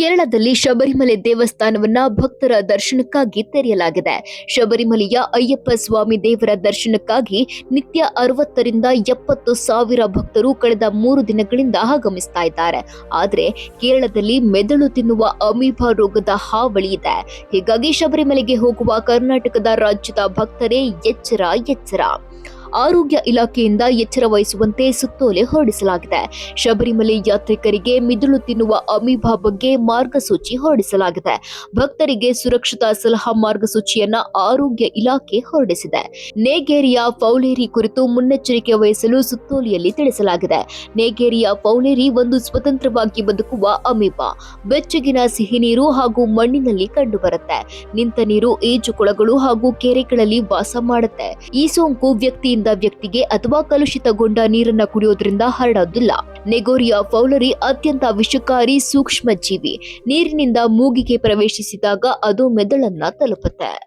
ಕೇರಳದಲ್ಲಿ ಶಬರಿಮಲೆ ದೇವಸ್ಥಾನವನ್ನ ಭಕ್ತರ ದರ್ಶನಕ್ಕಾಗಿ ತೆರೆಯಲಾಗಿದೆ. ಶಬರಿಮಲೆಯ ಅಯ್ಯಪ್ಪ ಸ್ವಾಮಿ ದೇವರ ದರ್ಶನಕ್ಕಾಗಿ ನಿತ್ಯ 60 ರಿಂದ 70 ಸಾವಿರ ಭಕ್ತರು ಕಳೆದ 3 ದಿನಗಳಿಂದ ಆಗಮಿಸ್ತಾ ಇದ್ದಾರೆ. ಆದರೆ ಕೇರಳದಲ್ಲಿ ಮೆದುಳು ತಿನ್ನುವ ಅಮೀಬಾ ರೋಗದ ಹಾವಳಿ ಇದೆ. ಹೀಗಾಗಿ ಶಬರಿಮಲೆಗೆ ಹೋಗುವ ಕರ್ನಾಟಕದ ರಾಜ್ಯದ ಭಕ್ತರೇ ಎಚ್ಚರ. ಆರೋಗ್ಯ ಇಲಾಖೆಯಿಂದ ಎಚ್ಚರ ವಹಿಸುವಂತೆ ಸುತ್ತೋಲೆ ಹೊರಡಿಸಲಾಗಿದೆ. ಶಬರಿಮಲೆ ಯಾತ್ರಿಕರಿಗೆ ಮಿದುಳು ತಿನ್ನುವ ಅಮೀಬಾ ಬಗ್ಗೆ ಮಾರ್ಗಸೂಚಿ ಹೊರಡಿಸಲಾಗಿದೆ. ಭಕ್ತರಿಗೆ ಸುರಕ್ಷತಾ ಸಲಹಾ ಮಾರ್ಗಸೂಚಿಯನ್ನ ಆರೋಗ್ಯ ಇಲಾಖೆ ಹೊರಡಿಸಿದೆ. ನೇಗೇರಿಯಾ ಫೌಲೇರಿ ಕುರಿತು ಮುನ್ನೆಚ್ಚರಿಕೆ ವಹಿಸಲು ಸುತ್ತೋಲೆಯಲ್ಲಿ ತಿಳಿಸಲಾಗಿದೆ. ನೇಗೇರಿಯಾ ಫೌಲೇರಿ ಒಂದು ಸ್ವತಂತ್ರವಾಗಿ ಬದುಕುವ ಅಮೀಬಾ. ಬೆಚ್ಚಗಿನ ಸಿಹಿ ನೀರು ಹಾಗೂ ಮಣ್ಣಿನಲ್ಲಿ ಕಂಡುಬರುತ್ತೆ. ನಿಂತ ನೀರು, ಈಜುಕೊಳಗಳು ಹಾಗೂ ಕೆರೆಗಳಲ್ಲಿ ವಾಸ ಮಾಡುತ್ತೆ. ಈ ಸೋಂಕು ವ್ಯಕ್ತಿಯಿಂದ ವ್ಯಕ್ತಿಗೆ ಅಥವಾ ಕಲುಷಿತಗೊಂಡ ನೀರನ್ನ ಕುಡಿಯೋದ್ರಿಂದ ಹರಡೋದಿಲ್ಲ. ನೆಗೋರಿಯಾ ಫೌಲರಿ ಅತ್ಯಂತ ವಿಷಕಾರಿ ಸೂಕ್ಷ್ಮ ಜೀವಿ. ನೀರಿನಿಂದ ಮೂಗಿಗೆ ಪ್ರವೇಶಿಸಿದಾಗ ಅದು ಮೆದುಳನ್ನ ತಲುಪುತ್ತೆ.